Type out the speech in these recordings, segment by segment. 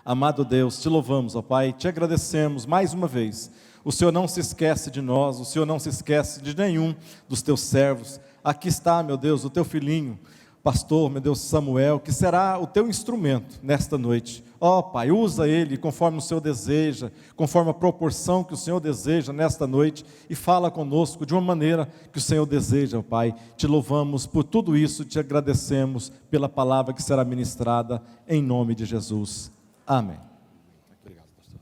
Amado Deus, te louvamos, ó Pai, te agradecemos mais uma vez. O Senhor não se esquece de nós, o Senhor não se esquece de nenhum dos teus servos. Aqui está, meu Deus, o teu filhinho, pastor, meu Deus, Samuel, que será o teu instrumento nesta noite. Ó Pai, usa ele conforme o Senhor deseja, conforme a proporção que o Senhor deseja nesta noite, e fala conosco de uma maneira que o Senhor deseja, ó Pai. Te louvamos por tudo isso, te agradecemos pela palavra que será ministrada, em nome de Jesus. Amém. Obrigado, pastor.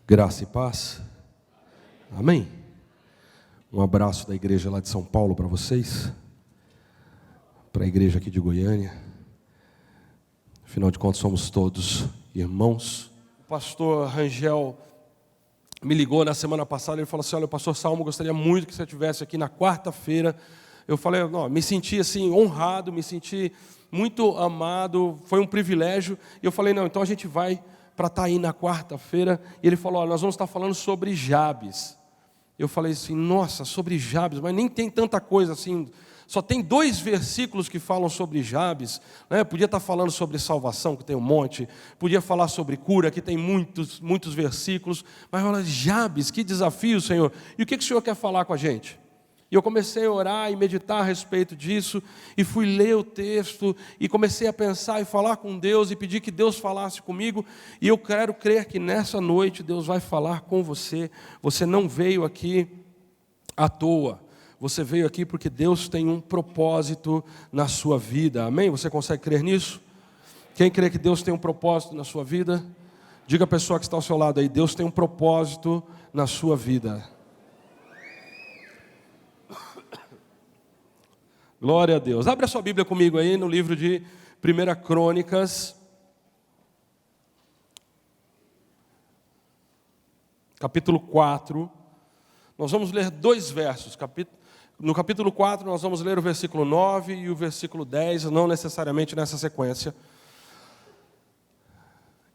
Graça e paz. Amém. Um abraço da igreja lá de São Paulo para vocês, para a igreja aqui de Goiânia. Afinal de contas, somos todos irmãos. O pastor Rangel me ligou na semana passada, ele falou assim: olha, o pastor Salmo gostaria muito que você estivesse aqui na quarta-feira. Eu falei, não, me senti assim honrado, me senti muito amado, foi um privilégio. E eu falei, não, então a gente vai para estar aí na quarta-feira. E ele falou, olha, nós vamos estar falando sobre Jabes. Eu falei assim, nossa, sobre Jabes, mas nem tem tanta coisa assim. Só tem 2 versículos que falam sobre Jabes, né? Podia estar falando sobre salvação, que tem um monte. Podia falar sobre cura, que tem muitos versículos. Mas olha, Jabes, que desafio, Senhor. E o que o Senhor quer falar com a gente? E eu comecei a orar e meditar a respeito disso, e fui ler o texto, e comecei a pensar e falar com Deus, e pedir que Deus falasse comigo, e eu quero crer que nessa noite Deus vai falar com você. Você não veio aqui à toa, você veio aqui porque Deus tem um propósito na sua vida, amém? Você consegue crer nisso? Quem crê que Deus tem um propósito na sua vida? Diga à pessoa que está ao seu lado aí, Deus tem um propósito na sua vida. Glória a Deus. Abre a sua Bíblia comigo aí no livro de 1 Crônicas, capítulo 4. Nós vamos ler 2 versos. No capítulo 4 nós vamos ler o versículo 9 e o versículo 10, não necessariamente nessa sequência.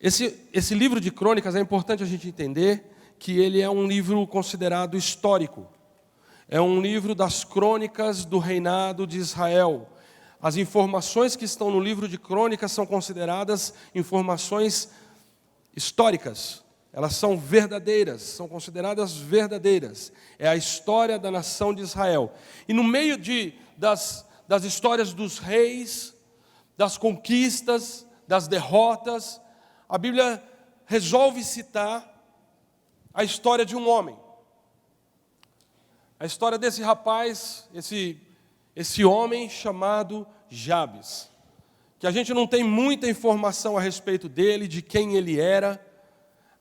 Esse livro de Crônicas é importante a gente entender que ele é um livro considerado histórico. É um livro das crônicas do reinado de Israel. As informações que estão no livro de Crônicas são consideradas informações históricas. Elas são verdadeiras, são consideradas verdadeiras. É a história da nação de Israel. E no meio das histórias dos reis, das conquistas, das derrotas, a Bíblia resolve citar a história de um homem. A história desse rapaz, esse homem chamado Jabes, que a gente não tem muita informação a respeito dele, de quem ele era,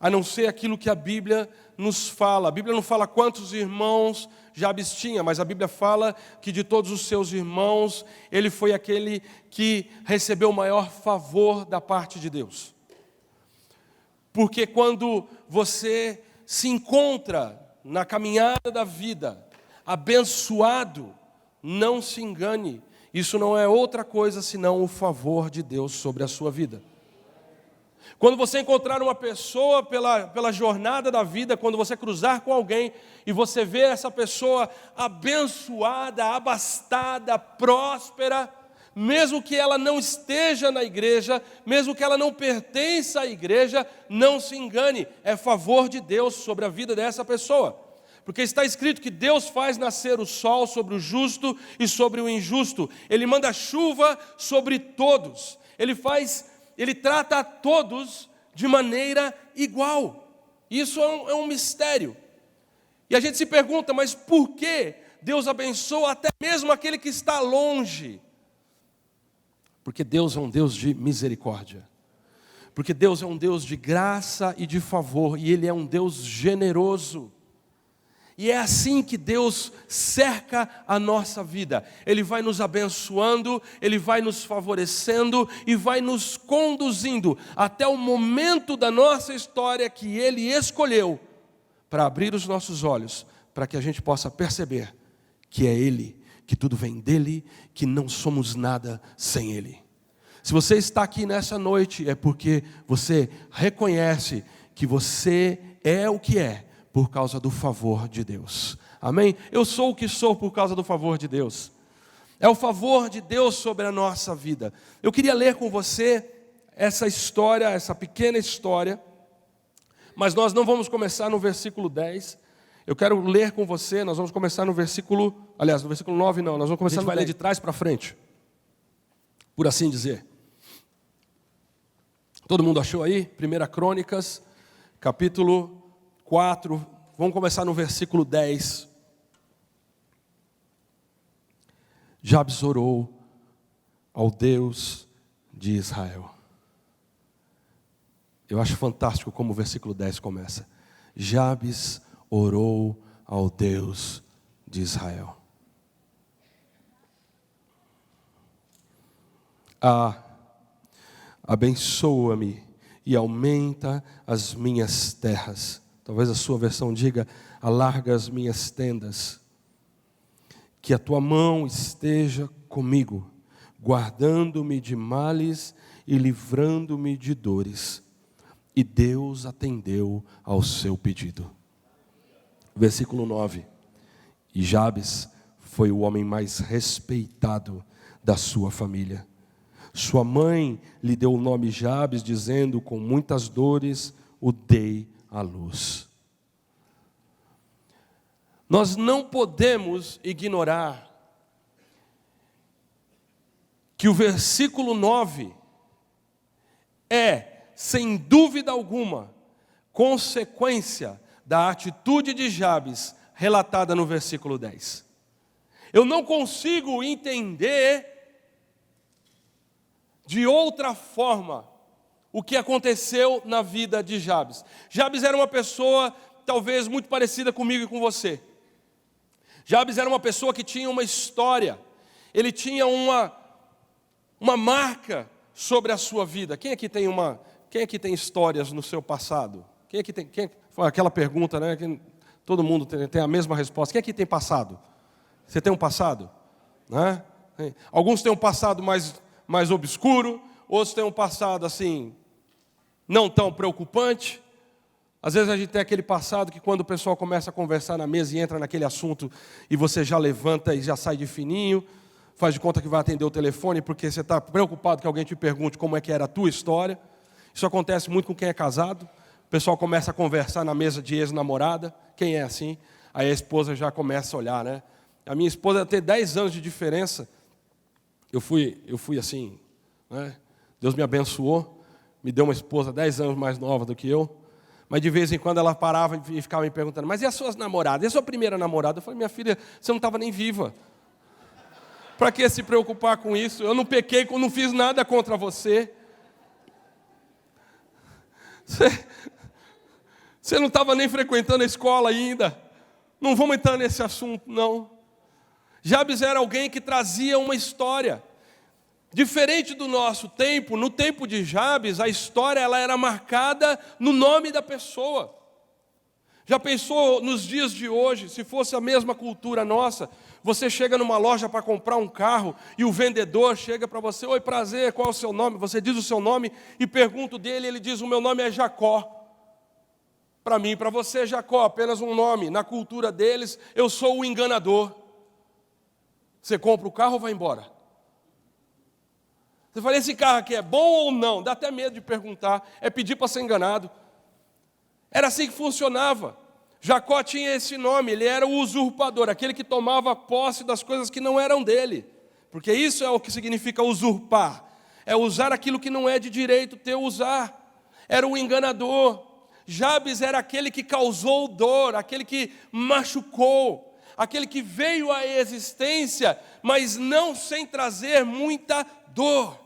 a não ser aquilo que a Bíblia nos fala. A Bíblia não fala quantos irmãos Jabes tinha, mas a Bíblia fala que de todos os seus irmãos, ele foi aquele que recebeu o maior favor da parte de Deus. Porque quando você se encontra na caminhada da vida, abençoado, não se engane, isso não é outra coisa senão o favor de Deus sobre a sua vida. Quando você encontrar uma pessoa pela jornada da vida, quando você cruzar com alguém e você vê essa pessoa abençoada, abastada, próspera, mesmo que ela não esteja na igreja, mesmo que ela não pertença à igreja, não se engane, é favor de Deus sobre a vida dessa pessoa. Porque está escrito que Deus faz nascer o sol sobre o justo e sobre o injusto. Ele manda chuva sobre todos. Ele trata a todos de maneira igual. Isso é um mistério. E a gente se pergunta, mas por que Deus abençoa até mesmo aquele que está longe? Porque Deus é um Deus de misericórdia. Porque Deus é um Deus de graça e de favor. E Ele é um Deus generoso. E é assim que Deus cerca a nossa vida. Ele vai nos abençoando, Ele vai nos favorecendo e vai nos conduzindo até o momento da nossa história que Ele escolheu para abrir os nossos olhos, para que a gente possa perceber que é Ele, que tudo vem dEle, que não somos nada sem Ele. Se você está aqui nessa noite, é porque você reconhece que você é o que é, por causa do favor de Deus. Amém? Eu sou o que sou por causa do favor de Deus. É o favor de Deus sobre a nossa vida. Eu queria ler com você essa história, essa pequena história, mas nós não vamos começar no versículo 10. Eu quero ler com você, nós vamos começar no versículo 9 não, nós vamos começar, vai ler de trás para frente, por assim dizer. Todo mundo achou aí? 1 Crônicas, capítulo 4, vamos começar no versículo 10. Jabes orou ao Deus de Israel. Eu acho fantástico como o versículo 10 começa. Jabes orou ao Deus de Israel. Abençoa-me e aumenta as minhas terras. Talvez a sua versão diga, alarga as minhas tendas. Que a tua mão esteja comigo, guardando-me de males e livrando-me de dores. E Deus atendeu ao seu pedido. Versículo 9. E Jabes foi o homem mais respeitado da sua família. Sua mãe lhe deu o nome Jabes, dizendo, com muitas dores o dei à luz. Nós não podemos ignorar que o versículo 9 é, sem dúvida alguma, consequência da atitude de Jabes relatada no versículo 10. Eu não consigo entender de outra forma o que aconteceu na vida de Jabes. Jabes era uma pessoa talvez muito parecida comigo e com você. Jabes era uma pessoa que tinha uma história, ele tinha uma marca sobre a sua vida. Quem aqui tem histórias no seu passado? Aquela pergunta, né? Que todo mundo tem a mesma resposta. Quem aqui tem passado? Você tem um passado? Né? Alguns têm um passado mais obscuro, outros têm um passado assim, não tão preocupante. Às vezes a gente tem aquele passado que quando o pessoal começa a conversar na mesa e entra naquele assunto e você já levanta e já sai de fininho, faz de conta que vai atender o telefone porque você está preocupado que alguém te pergunte como é que era a tua história. Isso acontece muito com quem é casado. O pessoal começa a conversar na mesa de ex-namorada. Quem é assim? Aí a esposa já começa a olhar, né? A minha esposa tem 10 anos de diferença. Eu fui assim, né? Deus me abençoou, me deu uma esposa 10 anos mais nova do que eu. Mas de vez em quando ela parava e ficava me perguntando, mas e as suas namoradas? E a sua primeira namorada? Eu falei, minha filha, você não estava nem viva. Para que se preocupar com isso? Eu não pequei, não fiz nada contra você. Você não estava nem frequentando a escola ainda. Não vamos entrar nesse assunto, não. Jabes era alguém que trazia uma história. Diferente do nosso tempo, no tempo de Jabes, a história ela era marcada no nome da pessoa. Já pensou nos dias de hoje, se fosse a mesma cultura nossa, você chega numa loja para comprar um carro e o vendedor chega para você, oi, prazer, qual é o seu nome? Você diz o seu nome e pergunta dele, ele diz, o meu nome é Jacó. Para mim, para você, Jacó, apenas um nome. Na cultura deles, eu sou o enganador. Você compra o carro ou vai embora? Você fala, esse carro aqui é bom ou não? Dá até medo de perguntar, é pedir para ser enganado. Era assim que funcionava. Jacó tinha esse nome, ele era o usurpador, aquele que tomava posse das coisas que não eram dele. Porque isso é o que significa usurpar. É usar aquilo que não é de direito teu usar. Era o enganador. Jabes era aquele que causou dor, aquele que machucou, aquele que veio à existência, mas não sem trazer muita dor.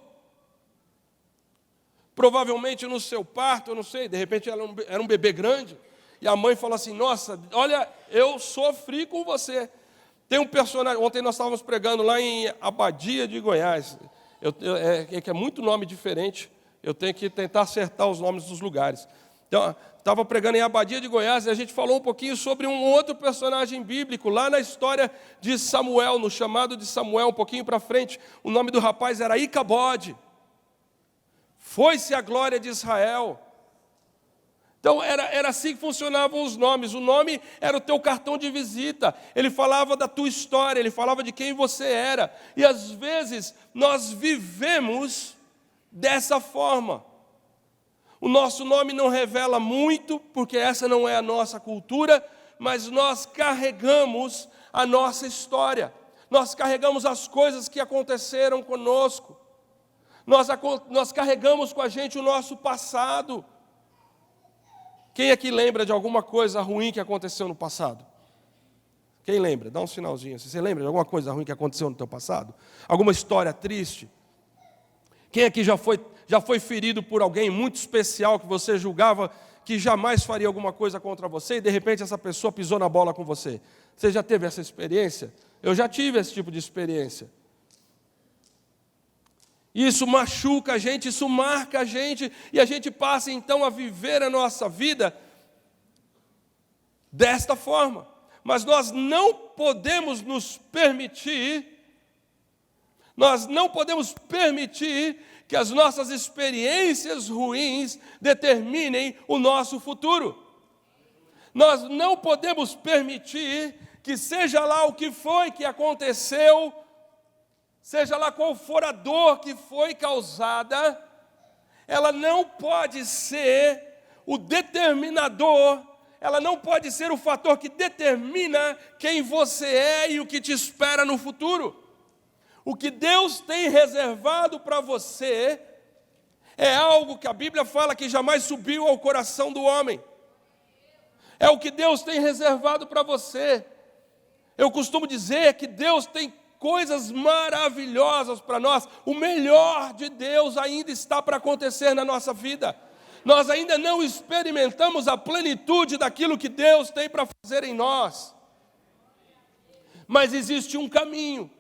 Provavelmente no seu parto, eu não sei, de repente era um bebê grande, e a mãe falou assim, nossa, olha, eu sofri com você. Tem um personagem, ontem nós estávamos pregando lá em Abadia de Goiás, que é muito nome diferente, eu tenho que tentar acertar os nomes dos lugares. Então, estava pregando em Abadia de Goiás, e a gente falou um pouquinho sobre um outro personagem bíblico, lá na história de Samuel, no chamado de Samuel, um pouquinho para frente, o nome do rapaz era Icabode. Foi-se a glória de Israel. Então era assim que funcionavam os nomes. O nome era o teu cartão de visita. Ele falava da tua história, ele falava de quem você era. E às vezes nós vivemos dessa forma. O nosso nome não revela muito, porque essa não é a nossa cultura, mas nós carregamos a nossa história. Nós carregamos as coisas que aconteceram conosco. Nós carregamos com a gente o nosso passado. Quem aqui lembra de alguma coisa ruim que aconteceu no passado? Quem lembra? Dá um sinalzinho. Você lembra de alguma coisa ruim que aconteceu no teu passado? Alguma história triste? Quem aqui já foi ferido por alguém muito especial que você julgava que jamais faria alguma coisa contra você e de repente essa pessoa pisou na bola com você? Você já teve essa experiência? Eu já tive esse tipo de experiência. Isso machuca a gente, isso marca a gente, e a gente passa então a viver a nossa vida desta forma. Mas nós não podemos nos permitir, que as nossas experiências ruins determinem o nosso futuro. Nós não podemos permitir que seja lá o que foi que aconteceu, seja lá qual for a dor que foi causada, ela não pode ser o determinador, ela não pode ser o fator que determina quem você é e o que te espera no futuro. O que Deus tem reservado para você é algo que a Bíblia fala que jamais subiu ao coração do homem. É o que Deus tem reservado para você. Eu costumo dizer que Deus tem coisas maravilhosas para nós. O melhor de Deus ainda está para acontecer na nossa vida. Nós ainda não experimentamos a plenitude daquilo que Deus tem para fazer em nós. Mas existe um caminho.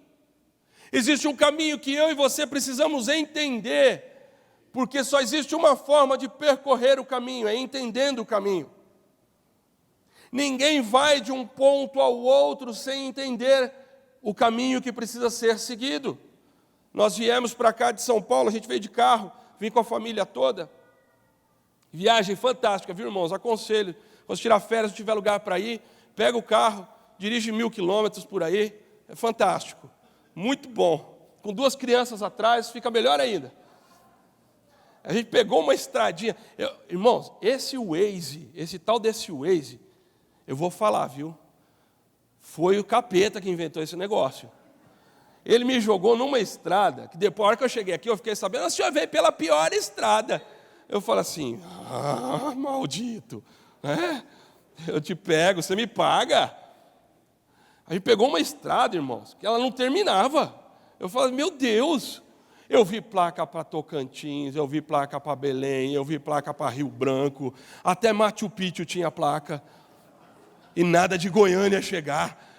Existe um caminho que eu e você precisamos entender, porque só existe uma forma de percorrer o caminho, é entendendo o caminho. Ninguém vai de um ponto ao outro sem entender o caminho que precisa ser seguido. Nós viemos para cá de São Paulo, a gente veio de carro, vim com a família toda. Viagem fantástica, viu, irmãos? Aconselho, quando tirar férias, se tiver lugar para ir, pega o carro, dirige 1000 quilômetros por aí, é fantástico, muito bom. Com 2 crianças atrás, fica melhor ainda. A gente pegou uma estradinha. Irmãos, esse tal desse Waze, eu vou falar, viu? Foi o capeta que inventou esse negócio. Ele me jogou numa estrada, que depois, a hora que eu cheguei aqui, eu fiquei sabendo, o senhor veio pela pior estrada. Eu falo assim, maldito, eu te pego, você me paga. A gente pegou uma estrada, irmãos, que ela não terminava. Eu falo, meu Deus, eu vi placa para Tocantins, eu vi placa para Belém, eu vi placa para Rio Branco, até Machu Picchu tinha placa. E nada de Goiânia chegar.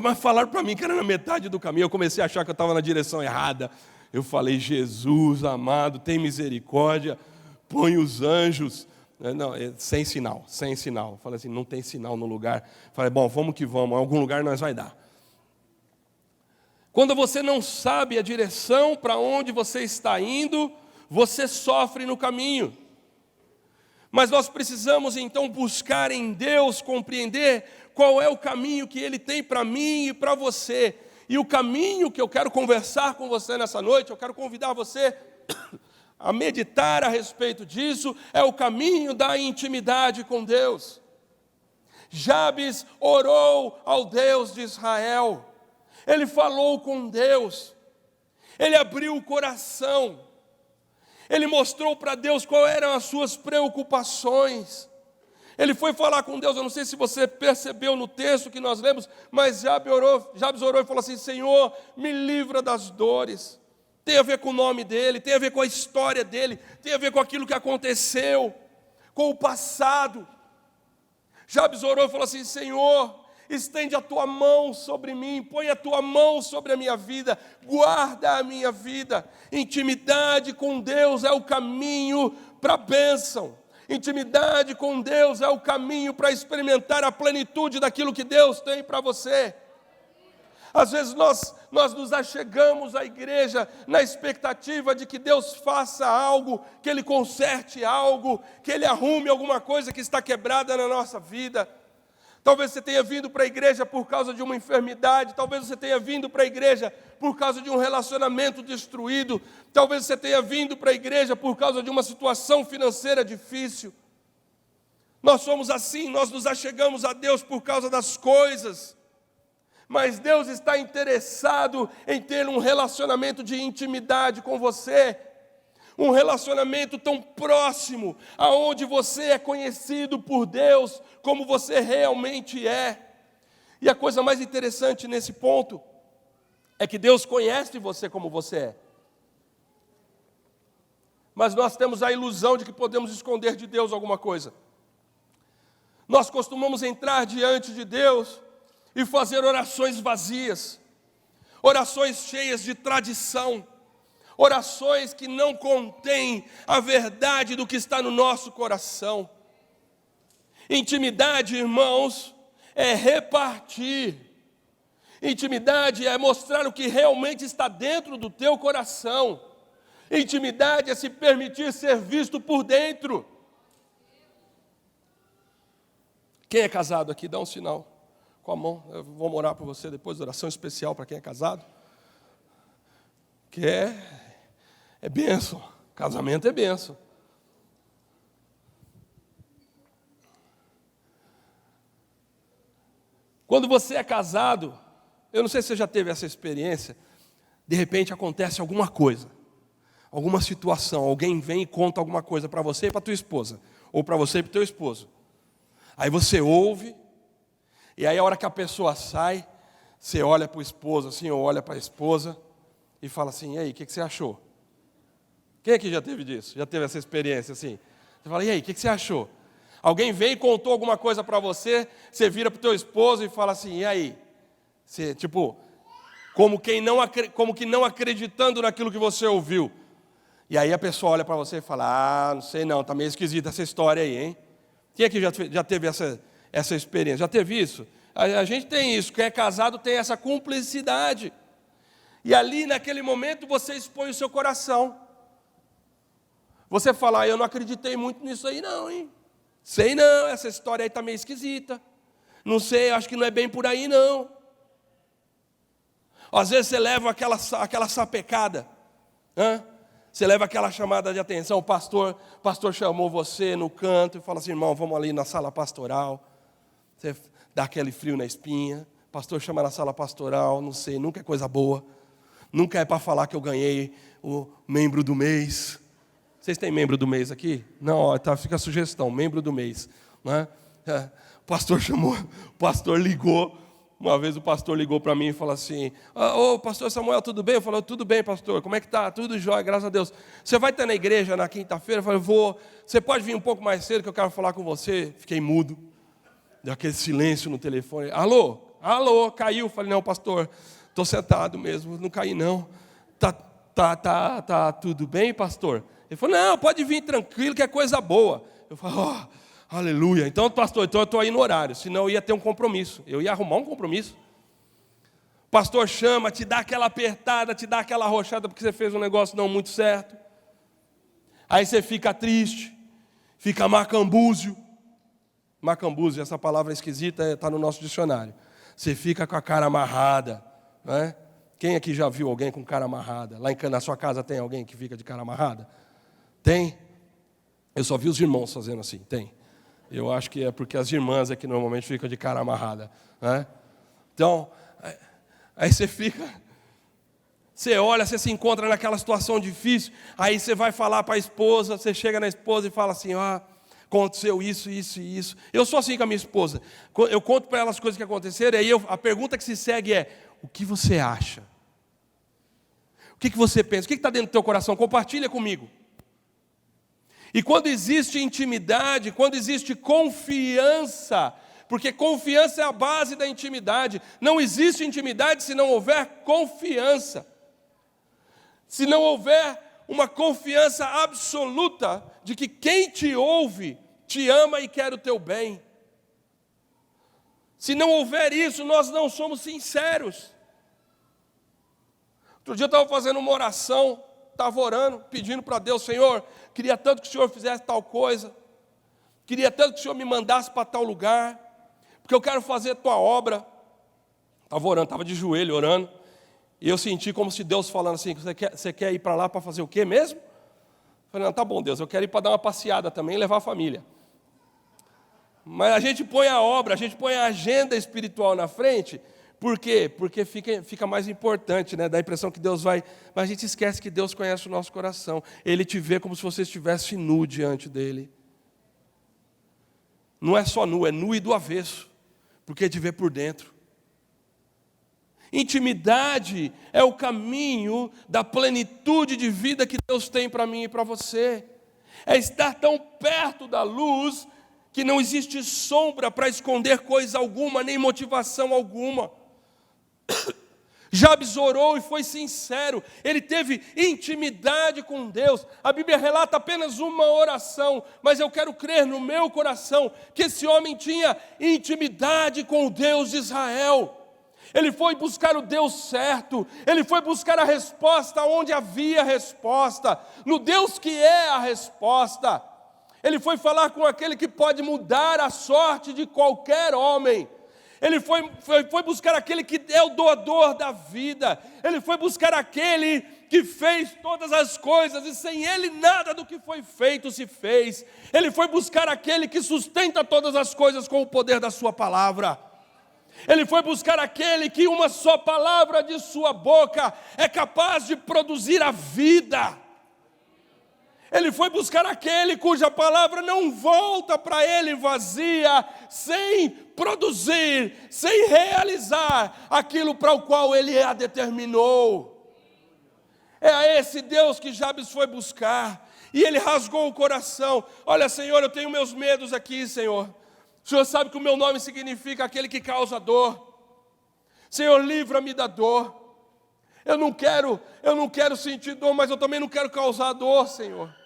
Mas falaram para mim que era na metade do caminho. Eu comecei a achar que eu estava na direção errada. Eu falei, Jesus amado, tem misericórdia, põe os anjos. Não, sem sinal. Eu falei assim, não tem sinal no lugar. Eu falei, bom, vamos que vamos, em algum lugar nós vai dar. Quando você não sabe a direção para onde você está indo, você sofre no caminho. Mas nós precisamos então buscar em Deus, compreender qual é o caminho que Ele tem para mim e para você. E o caminho que eu quero conversar com você nessa noite, eu quero convidar você a meditar a respeito disso, é o caminho da intimidade com Deus. Jabes orou ao Deus de Israel, ele falou com Deus, ele abriu o coração, ele mostrou para Deus quais eram as suas preocupações. Ele foi falar com Deus, eu não sei se você percebeu no texto que nós lemos, mas Jabes orou e falou assim, Senhor, me livra das dores. Tem a ver com o nome dele, tem a ver com a história dele, tem a ver com aquilo que aconteceu, com o passado. Jabes orou e falou assim, Senhor, estende a tua mão sobre mim, põe a tua mão sobre a minha vida, guarda a minha vida. Intimidade com Deus é o caminho para a bênção. Intimidade com Deus é o caminho para experimentar a plenitude daquilo que Deus tem para você. Às vezes nós nos achegamos à igreja na expectativa de que Deus faça algo, que Ele conserte algo, que Ele arrume alguma coisa que está quebrada na nossa vida. Talvez você tenha vindo para a igreja por causa de uma enfermidade, talvez você tenha vindo para a igreja por causa de um relacionamento destruído, talvez você tenha vindo para a igreja por causa de uma situação financeira difícil. Nós somos assim, nós nos achegamos a Deus por causa das coisas. Mas Deus está interessado em ter um relacionamento de intimidade com você, um relacionamento tão próximo, aonde você é conhecido por Deus como você realmente é. E a coisa mais interessante nesse ponto é que Deus conhece você como você é. Mas nós temos a ilusão de que podemos esconder de Deus alguma coisa. Nós costumamos entrar diante de Deus e fazer orações vazias, orações cheias de tradição, orações que não contêm a verdade do que está no nosso coração. Intimidade, irmãos, é repartir. Intimidade é mostrar o que realmente está dentro do teu coração. Intimidade é se permitir ser visto por dentro. Quem é casado aqui, dá um sinal com a mão. Eu vou orar por você depois, oração especial para quem é casado. Que é bênção. Casamento é bênção. Quando você é casado, eu não sei se você já teve essa experiência, de repente acontece alguma coisa, alguma situação, alguém vem e conta alguma coisa para você e para tua esposa, ou para você e para o teu esposo. Aí você ouve, e aí a hora que a pessoa sai, você olha para o esposo assim, ou olha para a esposa, e fala assim, e aí, o que você achou? Quem aqui já teve disso? Já teve essa experiência assim? Você fala, e aí, o que você achou? Alguém vem e contou alguma coisa para você, você vira para o teu esposo e fala assim, e aí? Você, tipo, como que não acreditando naquilo que você ouviu. E aí a pessoa olha para você e fala, não sei não, está meio esquisita essa história aí, hein? Quem aqui já teve essa experiência? Já teve isso? A gente tem isso, quem é casado tem essa cumplicidade. E ali, naquele momento, você expõe o seu coração. Você fala, eu não acreditei muito nisso aí não, hein? Sei não, essa história aí está meio esquisita. Não sei, acho que não é bem por aí não. Às vezes você leva aquela sapecada, você leva aquela chamada de atenção, o pastor chamou você no canto e fala assim, irmão, vamos ali na sala pastoral. Você dá aquele frio na espinha, o pastor chama na sala pastoral, não sei, nunca é coisa boa. Nunca é para falar que eu ganhei o membro do mês. Vocês têm membro do mês aqui? Não, fica a sugestão, membro do mês. Né? O pastor chamou, o pastor ligou. Uma vez o pastor ligou para mim e falou assim, ô pastor Samuel, tudo bem? Eu falei, tudo bem, pastor, como é que está? Tudo jóia, graças a Deus. Você vai estar na igreja na quinta-feira? Eu falei, vou. Você pode vir um pouco mais cedo que eu quero falar com você? Fiquei mudo. Deu aquele silêncio no telefone. Alô, caiu. Eu falei, não, pastor, estou sentado mesmo, não caí não. Tá tudo bem, pastor? Ele falou, não, pode vir tranquilo que é coisa boa. Eu falei, aleluia. Então, pastor, eu estou aí no horário, senão eu ia ter um compromisso. Eu ia arrumar um compromisso. O pastor chama, te dá aquela apertada, te dá aquela arrochada porque você fez um negócio não muito certo. Aí você fica triste, fica macambúzio. Macambúzio, essa palavra esquisita, está no nosso dicionário. Você fica com a cara amarrada, né? Quem aqui já viu alguém com cara amarrada? Lá na sua casa tem alguém que fica de cara amarrada? Tem? Eu só vi os irmãos fazendo assim, tem. Eu acho que é porque as irmãs é que normalmente ficam de cara amarrada, né? Então, aí você fica, você olha, você se encontra naquela situação difícil, aí você vai falar para a esposa, você chega na esposa e fala assim, aconteceu isso, isso e isso. Eu sou assim com a minha esposa, eu conto para ela as coisas que aconteceram, e aí a pergunta que se segue é, o que você acha? O que você pensa? O que está dentro do teu coração? Compartilha comigo. E quando existe intimidade, quando existe confiança, porque confiança é a base da intimidade, não existe intimidade se não houver confiança. Se não houver uma confiança absoluta de que quem te ouve, te ama e quer o teu bem. Se não houver isso, nós não somos sinceros. Outro dia eu estava fazendo uma oração, estava orando, pedindo para Deus: Senhor, queria tanto que o Senhor fizesse tal coisa, queria tanto que o Senhor me mandasse para tal lugar, porque eu quero fazer a tua obra. Estava orando, estava de joelho orando, e eu senti como se Deus falando assim: você quer ir para lá para fazer o quê mesmo? Eu falei: não, tá bom, Deus, eu quero ir para dar uma passeada também e levar a família. Mas a gente põe a obra, a gente põe a agenda espiritual na frente. Por quê? Porque fica mais importante, né? Dá a impressão que Deus vai... Mas a gente esquece que Deus conhece o nosso coração. Ele te vê como se você estivesse nu diante dele. Não é só nu, é nu e do avesso, porque te vê por dentro. Intimidade é o caminho da plenitude de vida que Deus tem para mim e para você. É estar tão perto da luz que não existe sombra para esconder coisa alguma, nem motivação alguma. Jabes orou e foi sincero, ele teve intimidade com Deus. A Bíblia relata apenas uma oração, mas eu quero crer no meu coração que esse homem tinha intimidade com o Deus de Israel. Ele foi buscar o Deus certo, ele foi buscar a resposta onde havia resposta, no Deus que é a resposta. Ele foi falar com aquele que pode mudar a sorte de qualquer homem. Ele foi buscar aquele que é o doador da vida. Ele foi buscar aquele que fez todas as coisas e sem ele nada do que foi feito se fez. Ele foi buscar aquele que sustenta todas as coisas com o poder da sua palavra. Ele foi buscar aquele que uma só palavra de sua boca é capaz de produzir a vida. Ele foi buscar aquele cuja palavra não volta para ele vazia, sem produzir, sem realizar aquilo para o qual ele a determinou. É a esse Deus que Jabes foi buscar, e ele rasgou o coração. Olha, Senhor, eu tenho meus medos aqui, Senhor. O Senhor sabe que o meu nome significa aquele que causa dor. Senhor, livra-me da dor. Eu não quero sentir dor, mas eu também não quero causar dor, Senhor.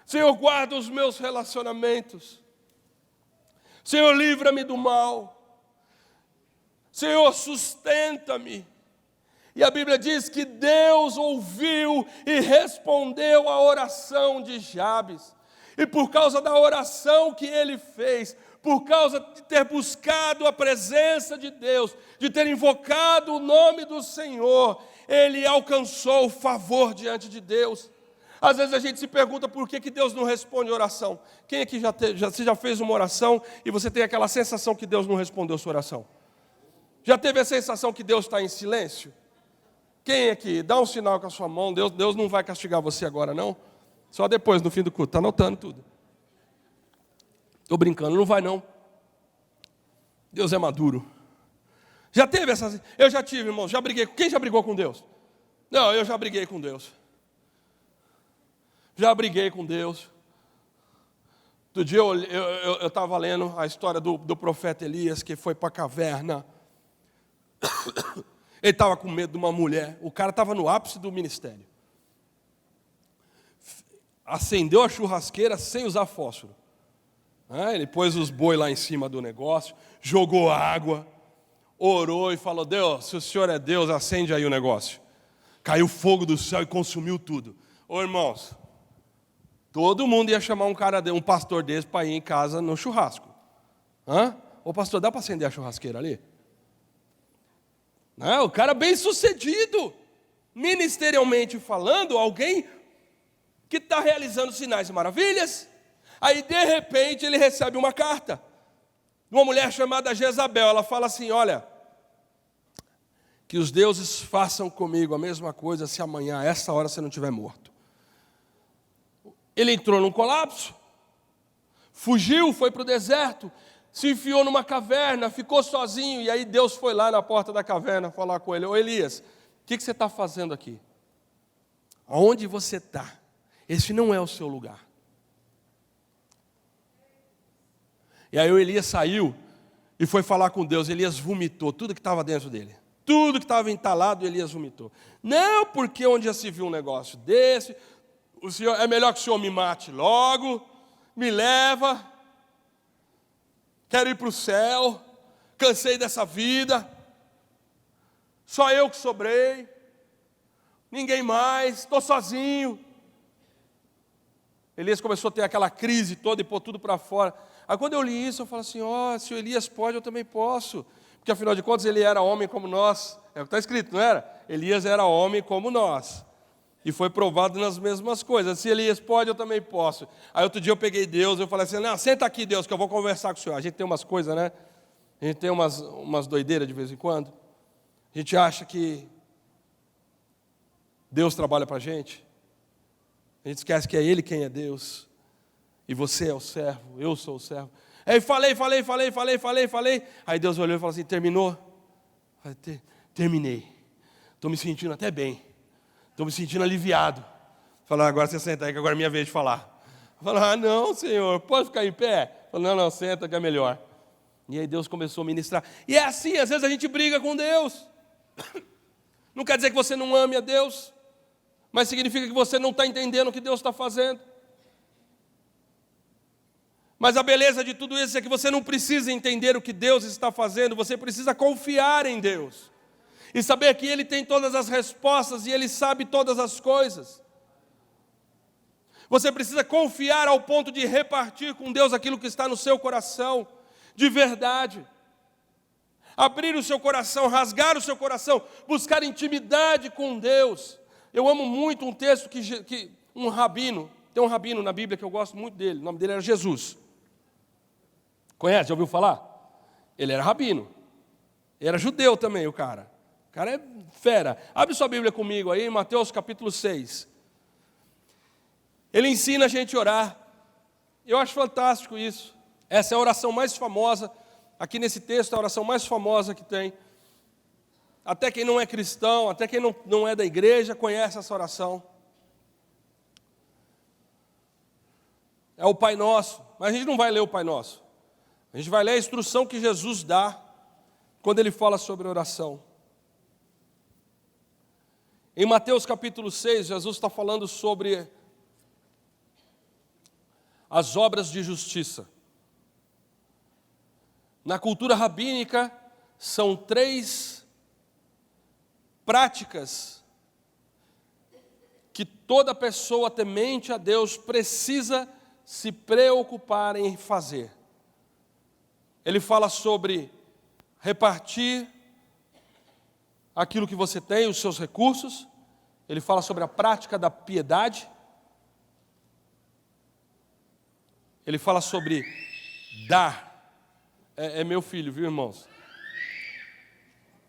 Senhor, guarda os meus relacionamentos. Senhor, livra-me do mal. Senhor, sustenta-me. E a Bíblia diz que Deus ouviu e respondeu a oração de Jabes. E por causa da oração que ele fez, por causa de ter buscado a presença de Deus, de ter invocado o nome do Senhor, ele alcançou o favor diante de Deus. Às vezes a gente se pergunta por que Deus não responde oração. Quem aqui já fez uma oração e você tem aquela sensação que Deus não respondeu sua oração? Já teve a sensação que Deus está em silêncio? Quem aqui? Dá um sinal com a sua mão. Deus não vai castigar você agora, não? Só depois, no fim do culto. Está anotando tudo. Estou brincando, não vai não. Deus é maduro. Já teve essa... Eu já tive, irmão. Já briguei. Quem já brigou com Deus? Não, eu já briguei com Deus. Já briguei com Deus. Outro dia eu estava lendo a história do profeta Elias, que foi para a caverna. Ele estava com medo de uma mulher. O cara estava no ápice do ministério. Acendeu a churrasqueira sem usar fósforo. Ele pôs os boi lá em cima do negócio, jogou água, orou e falou: Deus, se o Senhor é Deus, acende aí o negócio. Caiu fogo do céu e consumiu tudo. Ô irmãos, todo mundo ia chamar um pastor desse para ir em casa no churrasco. Ô pastor, dá para acender a churrasqueira ali? Não, o cara bem sucedido, ministerialmente falando, alguém que está realizando sinais e maravilhas. Aí de repente ele recebe uma carta de uma mulher chamada Jezabel. Ela fala assim: olha, que os deuses façam comigo a mesma coisa se amanhã a essa hora você não estiver morto. Ele entrou num colapso, fugiu, foi para o deserto, se enfiou numa caverna, ficou sozinho. E aí Deus foi lá na porta da caverna falar com ele: ô Elias, o que você está fazendo aqui? Aonde você está? Esse não é o seu lugar. E aí o Elias saiu e foi falar com Deus. Elias vomitou tudo que estava dentro dele. Tudo que estava entalado, Elias vomitou. Não, porque onde já se viu um negócio desse, o Senhor, é melhor que o Senhor me mate logo, me leva, quero ir para o céu, cansei dessa vida, só eu que sobrei. ninguém mais, estou sozinho. Elias começou a ter aquela crise toda e pôr tudo para fora. Aí quando eu li isso, eu falo assim, se o Elias pode, eu também posso. Porque afinal de contas ele era homem como nós. É o que está escrito, não era? Elias era homem como nós. E foi provado nas mesmas coisas. Se Elias pode, eu também posso. Aí outro dia eu peguei Deus, eu falei assim, não, senta aqui Deus, que eu vou conversar com o Senhor. A gente tem umas coisas, né? A gente tem umas doideiras de vez em quando. A gente acha que Deus trabalha para a gente. A gente esquece que é Ele quem é Deus. E você é o servo, eu sou o servo. Aí falei. Aí Deus olhou e falou assim, terminou? Eu falei, terminei. Estou me sentindo até bem. Estou me sentindo aliviado. Falei, agora você senta aí, que agora é minha vez de falar. Falei, não, Senhor, pode ficar em pé? Falei, não, senta que é melhor. E aí Deus começou a ministrar. E é assim, às vezes a gente briga com Deus. Não quer dizer que você não ame a Deus, mas significa que você não está entendendo o que Deus está fazendo. Mas a beleza de tudo isso é que você não precisa entender o que Deus está fazendo, você precisa confiar em Deus. E saber que Ele tem todas as respostas e Ele sabe todas as coisas. Você precisa confiar ao ponto de repartir com Deus aquilo que está no seu coração, de verdade. Abrir o seu coração, rasgar o seu coração, buscar intimidade com Deus. Eu amo muito um texto que um rabino, tem um rabino na Bíblia que eu gosto muito dele, o nome dele era Jesus. Conhece, já ouviu falar? Ele era rabino, era judeu também o cara é fera. Abre sua Bíblia comigo aí, em Mateus capítulo 6. Ele ensina a gente a orar. Eu acho fantástico isso. Essa é a oração mais famosa, aqui nesse texto é a oração mais famosa que tem. Até quem não é cristão, até quem não é da igreja, conhece essa oração. É o Pai Nosso, mas a gente não vai ler o Pai Nosso. A gente vai ler a instrução que Jesus dá quando Ele fala sobre oração. Em Mateus capítulo 6, Jesus está falando sobre as obras de justiça. Na cultura rabínica, são 3 práticas que toda pessoa temente a Deus precisa se preocupar em fazer. Ele fala sobre repartir aquilo que você tem, os seus recursos. Ele fala sobre a prática da piedade. Ele fala sobre dar. É meu filho, viu, irmãos?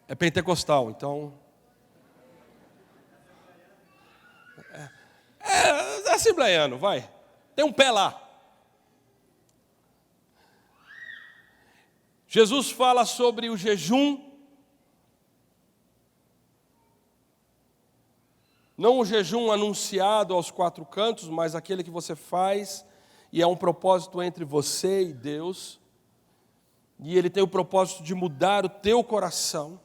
É pentecostal, então... É assembleiano, vai. Tem um pé lá. Jesus fala sobre o jejum. Não o jejum anunciado aos 4 cantos, mas aquele que você faz e é um propósito entre você e Deus. E ele tem o propósito de mudar o teu coração.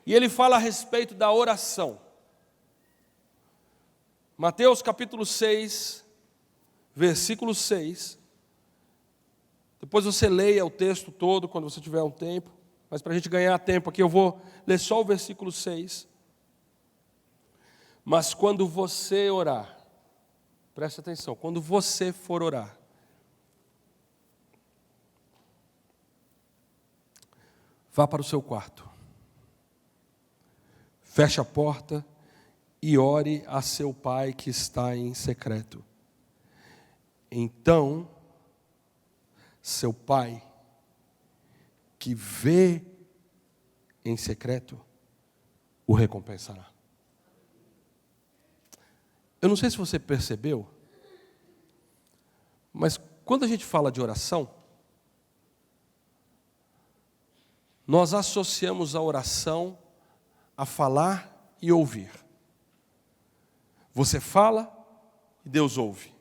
E ele fala a respeito da oração. Mateus capítulo 6, versículo 6. Depois você leia o texto todo quando você tiver um tempo. Mas para a gente ganhar tempo aqui, eu vou ler só o versículo 6. Mas quando você orar, preste atenção, quando você for orar, vá para o seu quarto, feche a porta e ore a seu pai que está em secreto. Então, seu pai, que vê em secreto, o recompensará. Eu não sei se você percebeu, mas quando a gente fala de oração, nós associamos a oração a falar e ouvir. Você fala e Deus ouve.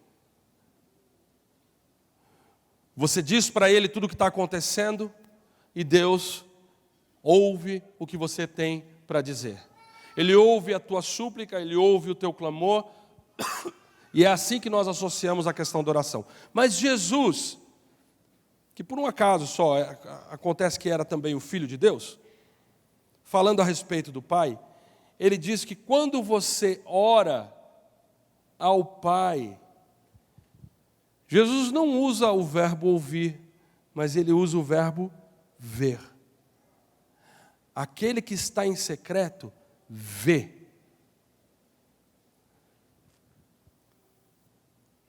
Você diz para Ele tudo o que está acontecendo e Deus ouve o que você tem para dizer. Ele ouve a tua súplica, Ele ouve o teu clamor, e é assim que nós associamos a questão da oração. Mas Jesus, que por um acaso só acontece que era também o Filho de Deus, falando a respeito do Pai, ele diz que quando você ora ao Pai, Jesus não usa o verbo ouvir, mas ele usa o verbo ver. Aquele que está em secreto, vê.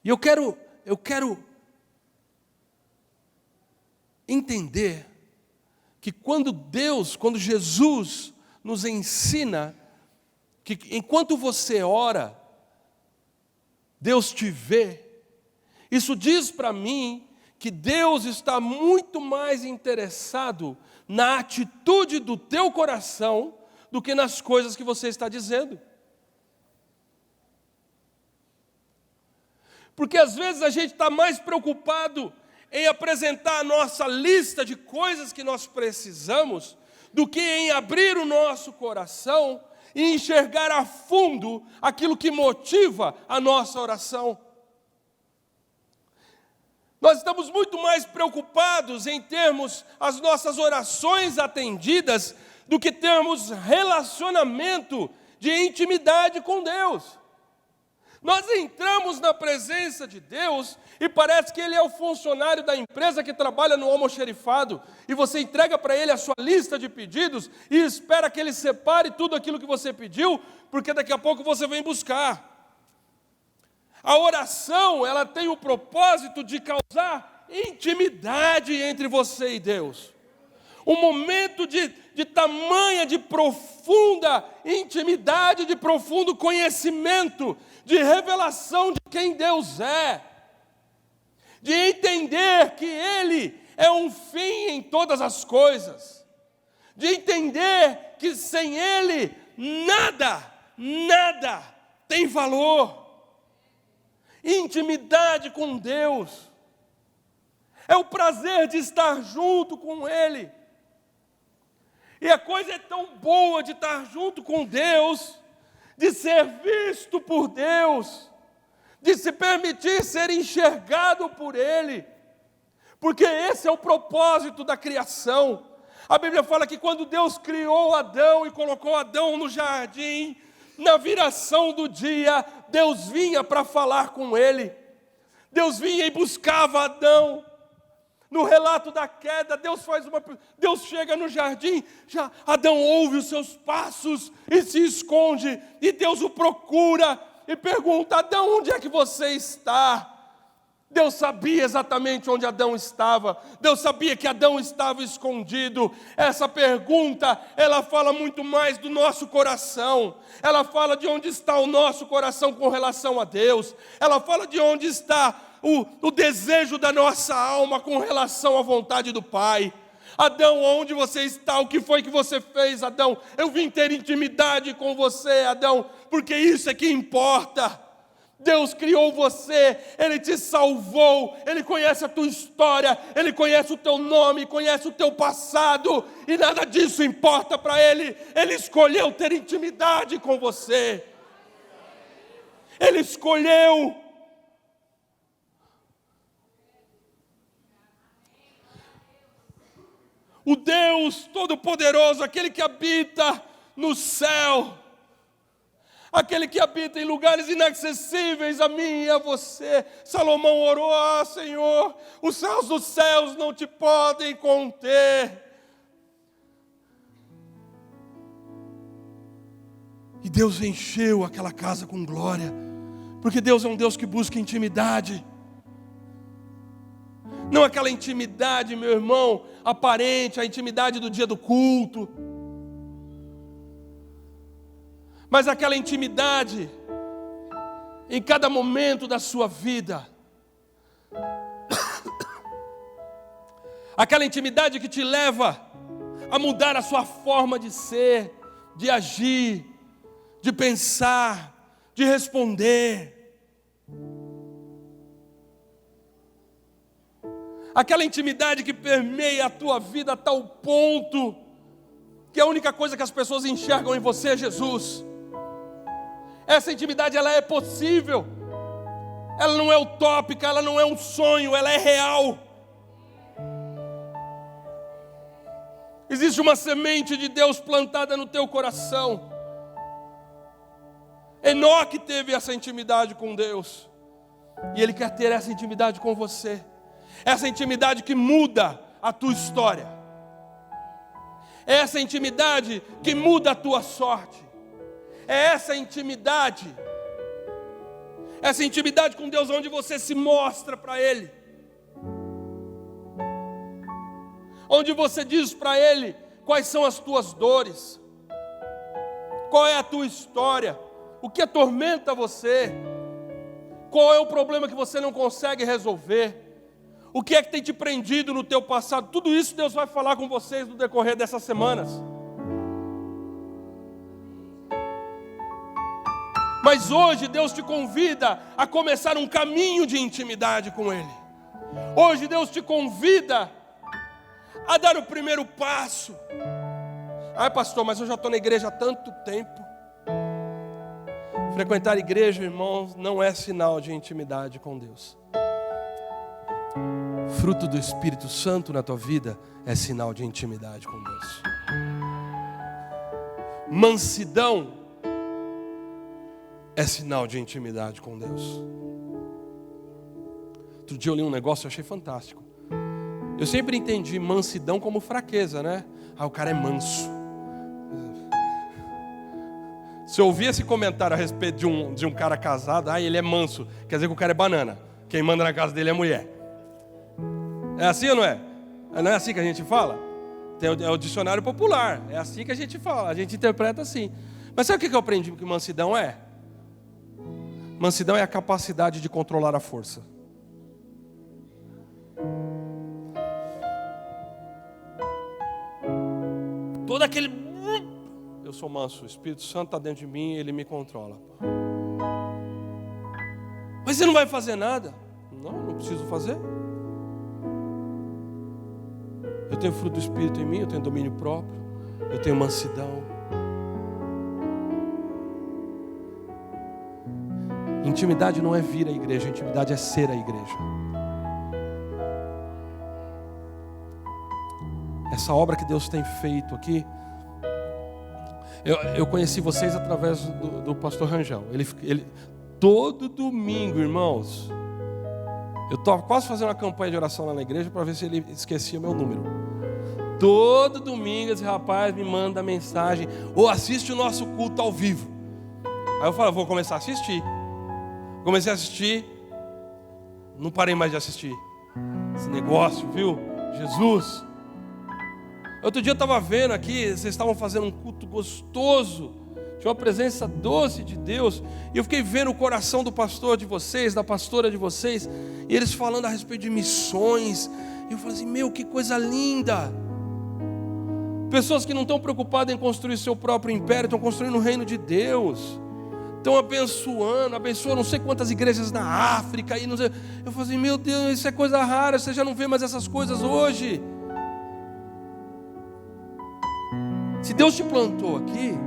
E eu quero entender que quando Jesus nos ensina que enquanto você ora, Deus te vê, isso diz para mim que Deus está muito mais interessado na atitude do teu coração do que nas coisas que você está dizendo. Porque às vezes a gente está mais preocupado em apresentar a nossa lista de coisas que nós precisamos do que em abrir o nosso coração e enxergar a fundo aquilo que motiva a nossa oração. Nós estamos muito mais preocupados em termos as nossas orações atendidas do que termos relacionamento de intimidade com Deus. Nós entramos na presença de Deus e parece que Ele é o funcionário da empresa que trabalha no almoxerifado e você entrega para Ele a sua lista de pedidos e espera que Ele separe tudo aquilo que você pediu, porque daqui a pouco você vem buscar. A oração, ela tem o propósito de causar intimidade entre você e Deus. Um momento de tamanha, de profunda intimidade, de profundo conhecimento, de revelação de quem Deus é. De entender que Ele é um fim em todas as coisas. De entender que sem Ele, nada tem valor. Intimidade com Deus. É o prazer de estar junto com Ele. E a coisa é tão boa de estar junto com Deus, de ser visto por Deus, de se permitir ser enxergado por Ele, porque esse é o propósito da criação. A Bíblia fala que quando Deus criou Adão e colocou Adão no jardim, na viração do dia, Deus vinha para falar com ele, Deus vinha e buscava Adão. No relato da queda, Deus chega no jardim, Adão ouve os seus passos e se esconde, e Deus o procura e pergunta: Adão, onde é que você está? Deus sabia exatamente onde Adão estava, Deus sabia que Adão estava escondido. Essa pergunta, ela fala muito mais do nosso coração, ela fala de onde está o nosso coração com relação a Deus, ela fala de onde está o desejo da nossa alma com relação à vontade do Pai. Adão, onde você está? O que foi que você fez, Adão? Eu vim ter intimidade com você, Adão, porque isso é que importa. Deus criou você, Ele te salvou, Ele conhece a tua história, Ele conhece o teu nome, conhece o teu passado, e nada disso importa para Ele. Ele escolheu ter intimidade com você. Ele escolheu. O Deus Todo-Poderoso, aquele que habita no céu, aquele que habita em lugares inacessíveis a mim e a você. Salomão orou: Senhor, os céus dos céus não te podem conter. E Deus encheu aquela casa com glória, porque Deus é um Deus que busca intimidade. Não aquela intimidade, meu irmão, aparente, a intimidade do dia do culto, mas aquela intimidade em cada momento da sua vida. Aquela intimidade que te leva a mudar a sua forma de ser, de agir, de pensar, de responder. Aquela intimidade que permeia a tua vida a tal ponto que a única coisa que as pessoas enxergam em você é Jesus. Essa intimidade, ela é possível. Ela não é utópica, ela não é um sonho, ela é real. Existe uma semente de Deus plantada no teu coração. Enoque teve essa intimidade com Deus. E Ele quer ter essa intimidade com você. Essa intimidade que muda a tua história. Essa intimidade que muda a tua sorte. É essa intimidade com Deus onde você se mostra para Ele. Onde você diz para Ele quais são as tuas dores. Qual é a tua história. O que atormenta você. Qual é o problema que você não consegue resolver. O que é que tem te prendido no teu passado. Tudo isso Deus vai falar com vocês no decorrer dessas semanas. Mas hoje Deus te convida a começar um caminho de intimidade com Ele. Hoje Deus te convida a dar o primeiro passo. Ai, pastor, mas eu já estou na igreja há tanto tempo. Frequentar a igreja, irmãos, não é sinal de intimidade com Deus. Fruto do Espírito Santo na tua vida é sinal de intimidade com Deus. Mansidão é sinal de intimidade com Deus. Outro dia eu li um negócio e achei fantástico. Eu sempre entendi mansidão como fraqueza, né? O cara é manso. Se eu ouvir esse comentário a respeito de um cara casado, ele é manso, quer dizer que o cara é banana. Quem manda na casa dele é mulher. É assim ou não é? Não é assim que a gente fala? É o dicionário popular. É assim que a gente fala, a gente interpreta assim. Mas sabe o que eu aprendi que mansidão é? Mansidão é a capacidade de controlar a força. Todo aquele... Eu sou manso, o Espírito Santo está dentro de mim, Ele me controla. Mas você não vai fazer nada? Não preciso fazer. Eu tenho fruto do Espírito em mim, eu tenho domínio próprio, eu tenho mansidão. Intimidade não é vir à igreja, intimidade é ser a igreja. Essa obra que Deus tem feito aqui, eu conheci vocês através do pastor Rangel. Ele todo domingo, irmãos, eu estava quase fazendo uma campanha de oração lá na igreja para ver se ele esquecia o meu número. Todo domingo esse rapaz me manda mensagem, ou assiste o nosso culto ao vivo. Aí eu falo, vou começar a assistir. Comecei a assistir, não parei mais de assistir. Esse negócio, viu? Jesus. Outro dia eu estava vendo aqui, vocês estavam fazendo um culto gostoso, tinha uma presença doce de Deus, e eu fiquei vendo o coração do pastor de vocês, da pastora de vocês, e eles falando a respeito de missões, e eu falei assim, meu, que coisa linda. Pessoas que não estão preocupadas em construir seu próprio império, estão construindo o reino de Deus. Estão abençoam não sei quantas igrejas na África. E não sei. Eu falei assim, meu Deus, isso é coisa rara, você já não vê mais essas coisas hoje. Se Deus te plantou aqui,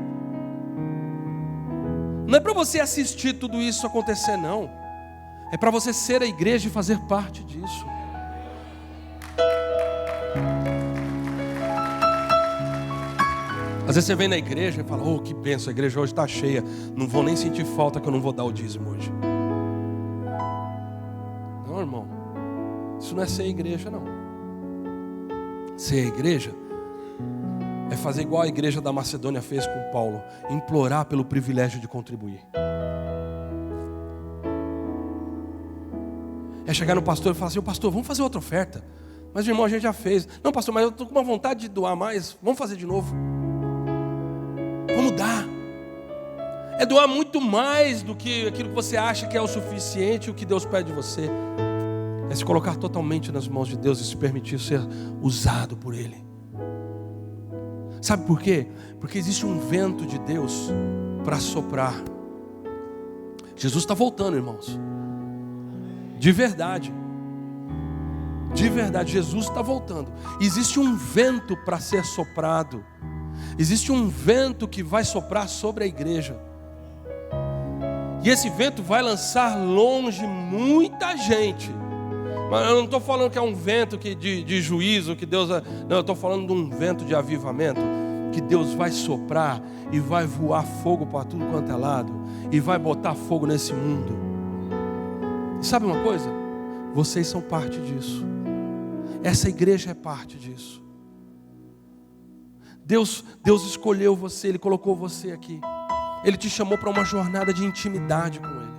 não é para você assistir tudo isso acontecer, não. É para você ser a igreja e fazer parte disso. Às vezes você vem na igreja e fala, oh, que bênção, a igreja hoje está cheia. Não vou nem sentir falta que eu não vou dar o dízimo hoje. Não, irmão. Isso não é ser igreja, não. Ser igreja é fazer igual a igreja da Macedônia fez com Paulo. Implorar pelo privilégio de contribuir. É chegar no pastor e falar assim, pastor, vamos fazer outra oferta. Mas irmão, a gente já fez. Não, pastor, mas eu estou com uma vontade de doar mais. Vamos fazer de novo. Vamos dar. É doar muito mais do que aquilo que você acha que é o suficiente, o que Deus pede de você. É se colocar totalmente nas mãos de Deus e se permitir ser usado por Ele. Sabe por quê? Porque existe um vento de Deus para soprar. Jesus está voltando, irmãos. De verdade. De verdade, Jesus está voltando. Existe um vento para ser soprado. Existe um vento que vai soprar sobre a igreja. E esse vento vai lançar longe muita gente Mas eu não estou falando que é um vento de juízo, que Deus... Não, eu estou falando de um vento de avivamento, que Deus vai soprar e vai voar fogo para tudo quanto é lado, e vai botar fogo nesse mundo. E sabe uma coisa? Vocês são parte disso. Essa igreja é parte disso. Deus escolheu você, Ele colocou você aqui. Ele te chamou para uma jornada de intimidade com Ele.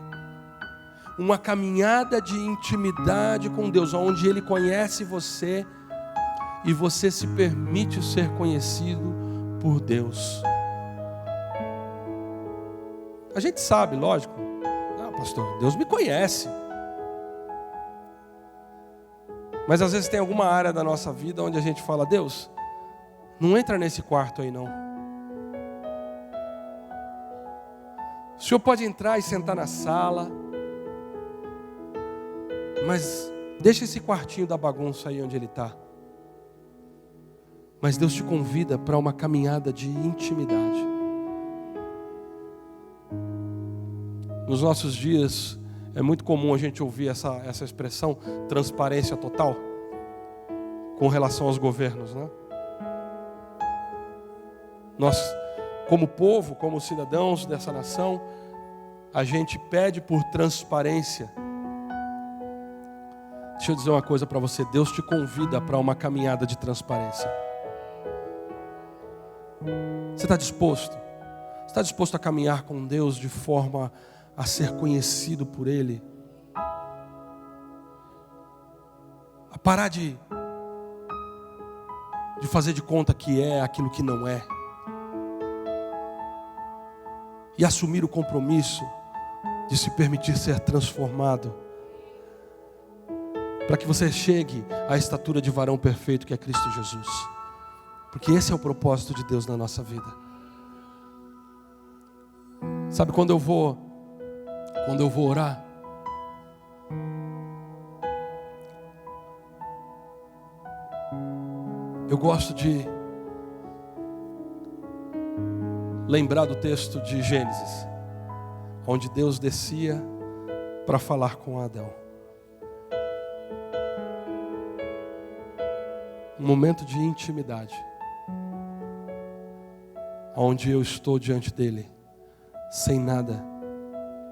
Uma caminhada de intimidade com Deus, onde Ele conhece você e você se permite ser conhecido por Deus. A gente sabe, lógico. Não, pastor, Deus me conhece. Mas às vezes tem alguma área da nossa vida onde a gente fala: Deus, não entra nesse quarto aí não. O Senhor pode entrar e sentar na sala, mas deixa esse quartinho da bagunça aí onde ele está. Mas Deus te convida para uma caminhada de intimidade. Nos nossos dias é muito comum a gente ouvir essa expressão, transparência total, com relação aos governos, né? Nós, como povo, como cidadãos dessa nação, a gente pede por transparência. Deixa eu dizer uma coisa para você: Deus te convida para uma caminhada de transparência. Você está disposto? Você está disposto a caminhar com Deus de forma a ser conhecido por Ele? A parar de fazer de conta que é aquilo que não é. E assumir o compromisso de se permitir ser transformado, para que você chegue à estatura de varão perfeito que é Cristo Jesus. Porque esse é o propósito de Deus na nossa vida. Sabe, quando eu vou orar, eu gosto de lembrar do texto de Gênesis, onde Deus descia para falar com Adão. Um momento de intimidade, onde eu estou diante dele, sem nada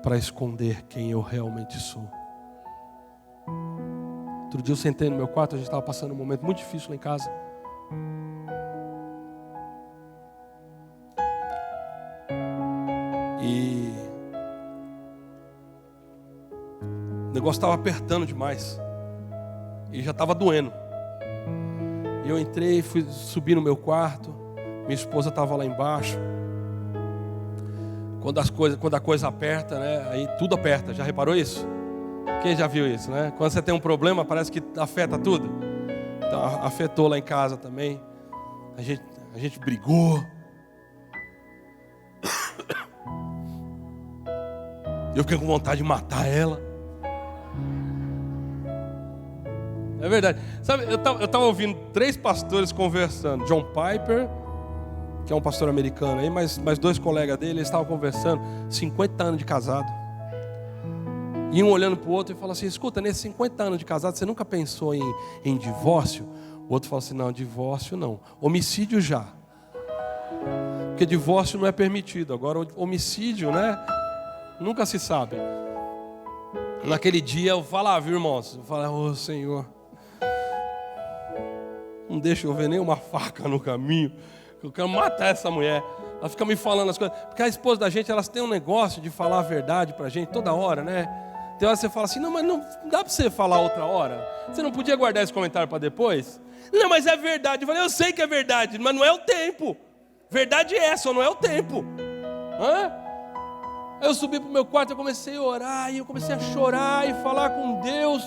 para esconder quem eu realmente sou. Outro dia eu sentei no meu quarto, a gente estava passando um momento muito difícil lá em casa. E o negócio estava apertando demais. E já estava doendo. E eu entrei, fui subir no meu quarto. Minha esposa estava lá embaixo. Quando a coisa aperta, né? Aí tudo aperta. Já reparou isso? Quem já viu isso, né? Quando você tem um problema, parece que afeta tudo. Então afetou lá em casa também. A gente brigou. Eu fiquei com vontade de matar ela. É verdade. Sabe, eu estava ouvindo 3 pastores conversando. John Piper, que é um pastor americano aí, mais 2 colegas dele, eles estavam conversando, 50 anos de casado. E um olhando para o outro e falou assim: escuta, nesses 50 anos de casado, você nunca pensou em divórcio? O outro falou assim: não, divórcio não. Homicídio já. Porque divórcio não é permitido. Agora homicídio, né? Nunca se sabe. Naquele dia eu falava, viu, irmãos? Eu falava: ô Senhor, não deixa eu ver nenhuma faca no caminho. Eu quero matar essa mulher. Ela fica me falando as coisas. Porque a esposa da gente, elas têm um negócio de falar a verdade pra gente toda hora, né? Tem hora que você fala assim: não, mas não dá pra você falar outra hora. Você não podia guardar esse comentário pra depois? Não, mas é verdade. Eu falei: eu sei que é verdade, mas não é o tempo. Verdade é essa, não é o tempo. Hã? Aí eu subi pro meu quarto, eu comecei a orar, e eu comecei a chorar e falar com Deus.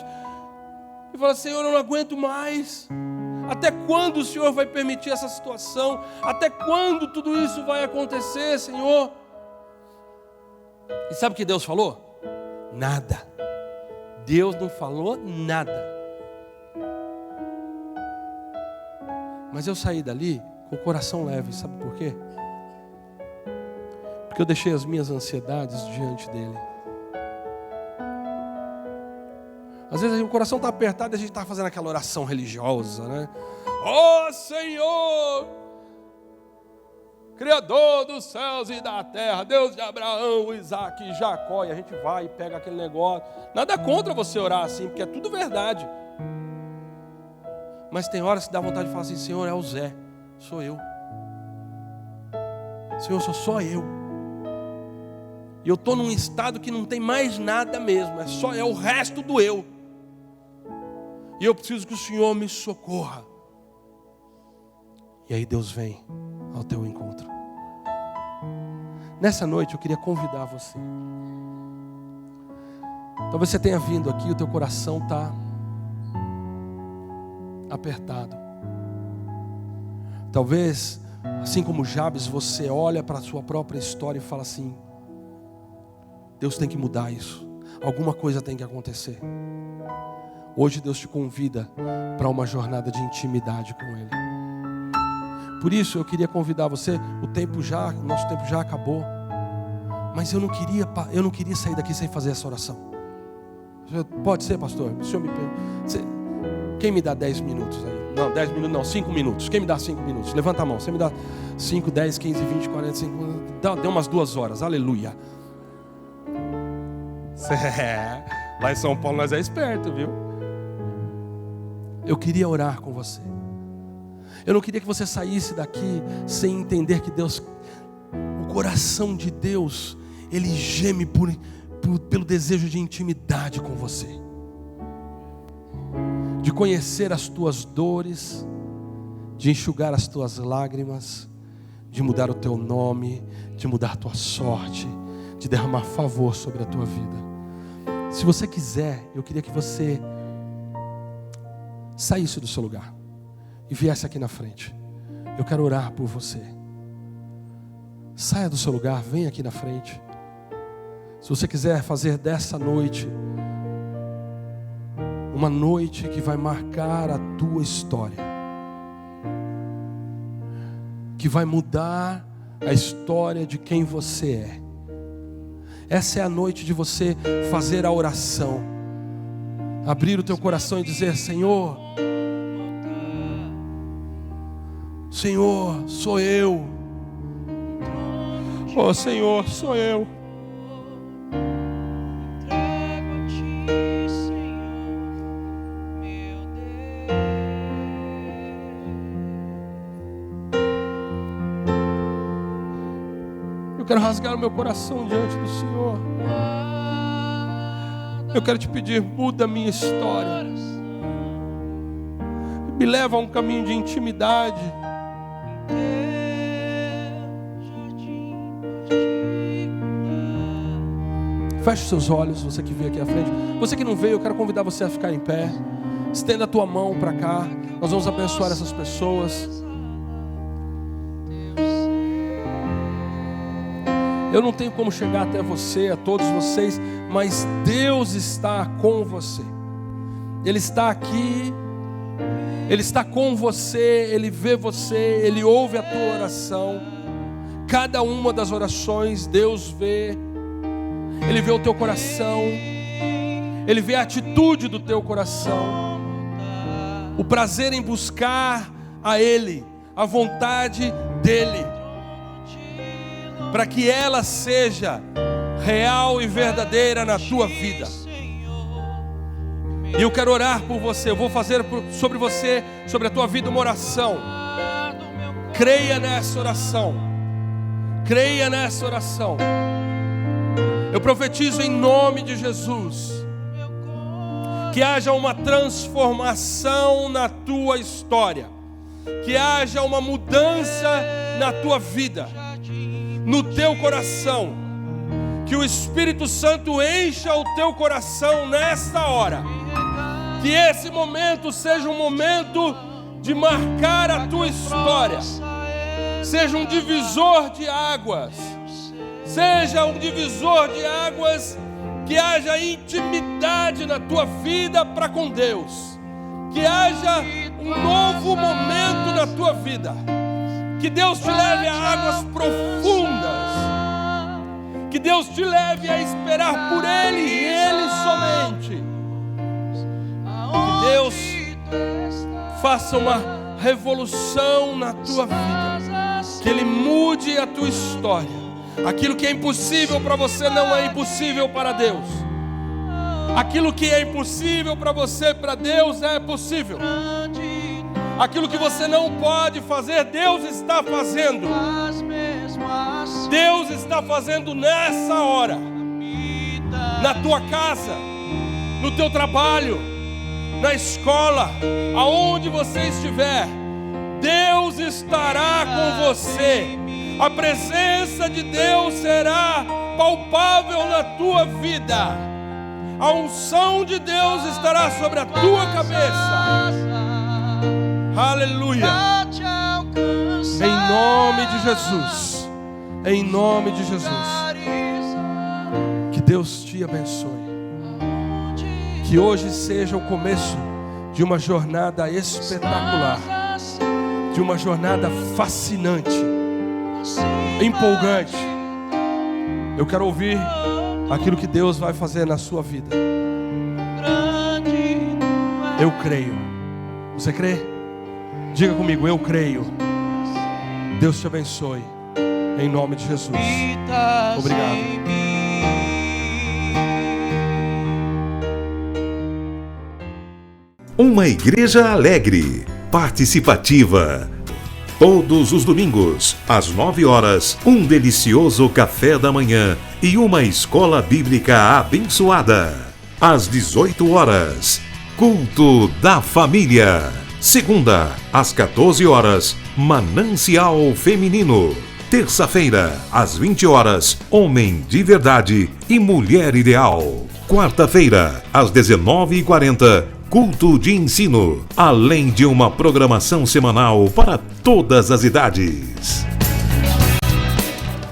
E falar: Senhor, eu não aguento mais. Até quando o Senhor vai permitir essa situação? Até quando tudo isso vai acontecer, Senhor? E sabe o que Deus falou? Nada. Deus não falou nada. Mas eu saí dali com o coração leve, sabe por quê? Porque eu deixei as minhas ansiedades diante dele. Às vezes o coração está apertado e a gente está fazendo aquela oração religiosa, né? Ó Senhor, Criador dos céus e da terra, Deus de Abraão, Isaac e Jacó. E a gente vai e pega aquele negócio. Nada contra você orar assim, porque é tudo verdade. Mas tem horas que dá vontade de falar assim: Senhor, é o Zé, sou eu. Senhor, sou só eu. E eu estou num estado que não tem mais nada mesmo, é o resto do eu. E eu preciso que o Senhor me socorra. E aí Deus vem ao teu encontro. Nessa noite eu queria convidar você. Talvez você tenha vindo aqui, o teu coração está apertado. Talvez, assim como Jabes, você olha para a sua própria história e fala assim: Deus tem que mudar isso. Alguma coisa tem que acontecer. Hoje Deus te convida para uma jornada de intimidade com Ele. Por isso eu queria convidar você. O nosso tempo já acabou. Mas eu não queria sair daqui sem fazer essa oração. Pode ser, pastor? O senhor me pergunta. Quem me dá 10 minutos aí? Não, 10 minutos não, 5 minutos. Quem me dá 5 minutos? Levanta a mão. Você me dá 5, 10, 15, 20, 40, 50. Deu umas 2 horas. Aleluia. Lá em São Paulo nós é esperto, viu? Eu queria orar com você. Eu não queria que você saísse daqui sem entender que Deus, o coração de Deus, Ele geme pelo desejo de intimidade com você, de conhecer as tuas dores, de enxugar as tuas lágrimas, de mudar o teu nome, de mudar a tua sorte, de derramar favor sobre a tua vida. Se você quiser, eu queria que você saísse do seu lugar e viesse aqui na frente. Eu quero orar por você. Saia do seu lugar, venha aqui na frente. Se você quiser fazer dessa noite uma noite que vai marcar a tua história, que vai mudar a história de quem você é. Essa é a noite de você fazer a oração, abrir o teu coração e dizer: Senhor, Senhor, sou eu. Oh Senhor, sou eu. Eu quero rasgar o meu coração diante do Senhor. Eu quero te pedir: muda a minha história. Me leva a um caminho de intimidade. Feche os seus olhos, você que veio aqui à frente. Você que não veio, eu quero convidar você a ficar em pé. Estenda a tua mão para cá. Nós vamos abençoar essas pessoas. Eu não tenho como chegar até você, a todos vocês, mas Deus está com você. Ele está aqui, Ele está com você, Ele vê você, Ele ouve a tua oração. Cada uma das orações Deus vê. Ele vê o teu coração, Ele vê a atitude do teu coração, o prazer em buscar a Ele, a vontade dEle, para que ela seja real e verdadeira na tua vida. E eu quero orar por você. Eu vou fazer sobre você, sobre a tua vida, uma oração. Creia nessa oração. Creia nessa oração. Eu profetizo em nome de Jesus que haja uma transformação na tua história, que haja uma mudança na tua vida, no teu coração, que o Espírito Santo encha o teu coração nesta hora, que esse momento seja um momento de marcar a tua história, seja um divisor de águas, seja um divisor de águas, que haja intimidade na tua vida para com Deus, que haja um novo momento na tua vida, que Deus te leve a águas profundas, que Deus te leve a esperar por Ele e Ele somente, Que Deus faça uma revolução na tua vida, que Ele mude a tua história. Aquilo que é impossível para você não é impossível para Deus. Aquilo que é impossível para você, para Deus é possível. Aquilo que você não pode fazer, Deus está fazendo. Deus está fazendo nessa hora, na tua casa, no teu trabalho, na escola, aonde você estiver, Deus estará com você. A presença de Deus será palpável na tua vida. A unção de Deus estará sobre a tua cabeça. Aleluia. Em nome de Jesus. Em nome de Jesus. Que Deus te abençoe. Que hoje seja o começo de uma jornada espetacular, de uma jornada fascinante, empolgante. Eu quero ouvir aquilo que Deus vai fazer na sua vida. Eu creio. Você crê? Diga comigo, eu creio. Deus te abençoe. Em nome de Jesus. Obrigado. Uma igreja alegre, participativa. Todos os domingos, às 9 horas, um delicioso café da manhã e uma escola bíblica abençoada. Às 18 horas, culto da família. Segunda, às 14 horas, Manancial Feminino. Terça-feira, às 20 horas, Homem de Verdade e Mulher Ideal. Quarta-feira, às 19h40, culto de ensino, além de uma programação semanal para todas as idades.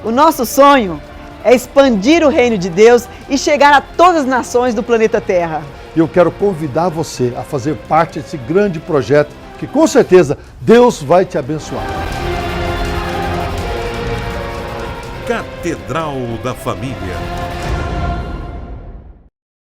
O nosso sonho é expandir o reino de Deus e chegar a todas as nações do planeta Terra. Eu quero convidar você a fazer parte desse grande projeto que com certeza Deus vai te abençoar. Catedral da Família.